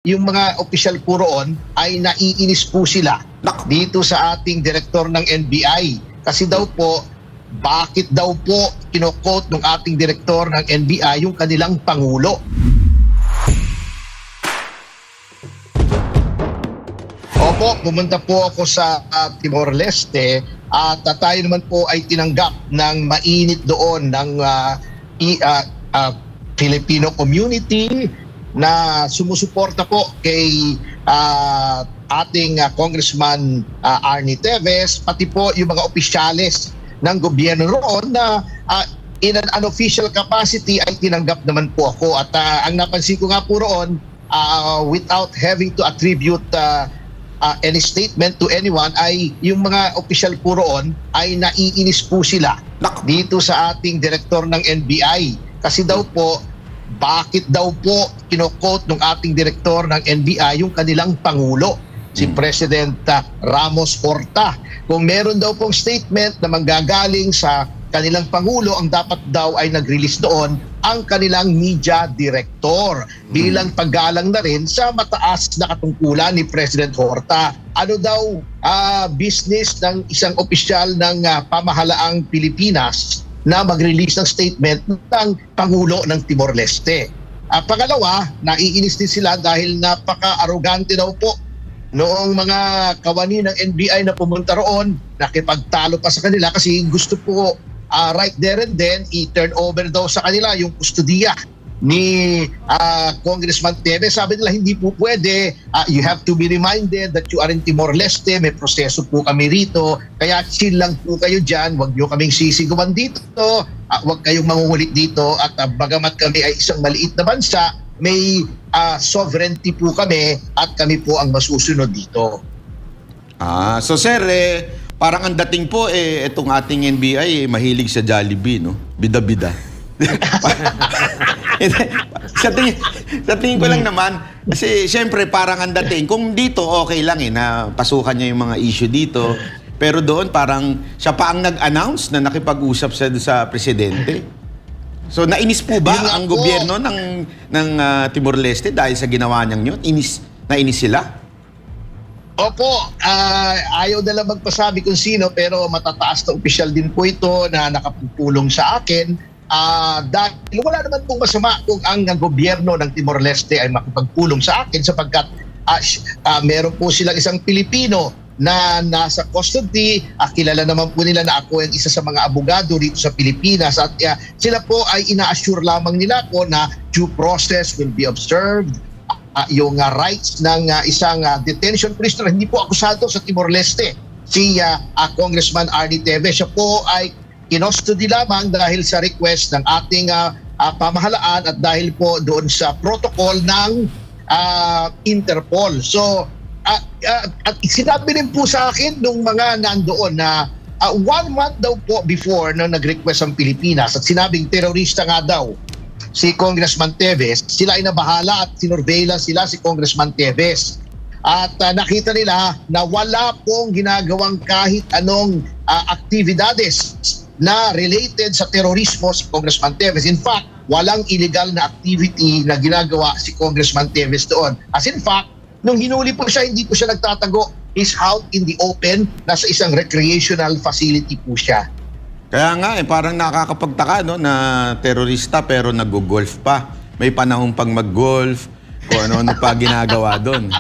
yung mga opisyal po roon ay naiinis po sila dito sa ating direktor ng NBI. Kasi daw po, bakit daw po kino-quote ng ating direktor ng NBI yung kanilang Pangulo? Opo, pumunta po ako sa Timor-Leste at tayo naman po ay tinanggap ng mainit doon ng Filipino community na sumusuporta po kay ating Congressman Arnie Teves, pati po yung mga opisyales ng gobyerno roon na in an unofficial capacity ay tinanggap naman po ako. At ang napansin ko nga po roon, without having to attribute any statement to anyone, ay yung mga opisyal po roon ay naiinis po sila dito sa ating direktor ng NBI. Kasi daw po, bakit daw po kino-quote ng ating direktor ng NBI yung kanilang Pangulo, si President Ramos Horta. Kung meron daw pong statement na manggagaling sa kanilang Pangulo, ang dapat daw ay nag-release doon ang kanilang media director bilang paggalang na rin sa mataas na katungkulan ni President Horta. Ano daw business ng isang opisyal ng pamahalaang Pilipinas na mag-release ng statement ng Pangulo ng Timor-Leste. Pangalawa, naiinis din sila dahil napaka-arrogante daw po noong mga kawani ng NBI na pumunta roon, nakipagtalo pa sa kanila kasi gusto po right there and then i-turn over daw sa kanila yung kustudiya ni Congressman Teves. Sabi nila, hindi po pwede. You have to be reminded that you are in Timor-Leste. May proseso po kami rito. Kaya chill lang po kayo dyan. Huwag nyo kaming sisigawan dito. Huwag kayong mangungulit dito. At bagamat kami ay isang maliit na bansa, may sovereignty po kami at kami po ang masusunod dito. So sir, parang ang dating po, itong ating NBI, mahilig sa Jollibee, no? Bida-bida. sa tingin ko lang naman, kasi siyempre parang ang dating, kung dito okay lang na pasukan niya yung mga issue dito, pero doon parang siya pa ang nag-announce na nakipag-usap sa presidente. So nainis po ba ang gobyerno ng Timor-Leste dahil sa ginawa niyang yun? Nainis sila? Opo, ayaw na lang magpasabi kung sino, pero matataas na opisyal din po ito na nakapupulong sa akin. Dahil wala naman pong masama kung ang gobyerno ng Timor-Leste ay makipagpulong sa akin sapagkat meron po silang isang Pilipino na nasa custody. Kilala naman po nila na ako ang isa sa mga abogado dito sa Pilipinas at sila po ay ina-assure lamang nila ako na due process will be observed. Yung rights ng isang detention prisoner, hindi po akusado sa Timor-Leste, si Congressman Arnie Teves. Siya po ay kinustody lamang dahil sa request ng ating pamahalaan at dahil po doon sa protocol ng Interpol. So, at sinabi rin po sa akin nung mga nandoon na 1 month daw po before na nag-request ang Pilipinas at sinabing terorista nga daw si Congressman Teves, sila ay nabahala at sinurveillance sila si Congressman Teves. At nakita nila na wala pong ginagawang kahit anong aktibidades na related sa terorismo si Congressman Teves. In fact, walang illegal na activity na ginagawa si Congressman Teves doon. As in fact, nung hinuli po siya, hindi po siya nagtatago. He's out in the open, nasa isang recreational facility po siya. Kaya nga, parang nakakapagtaka, no, na terorista pero nag-golf pa. May panahon pang mag-golf, kung ano-ano pa ginagawa doon.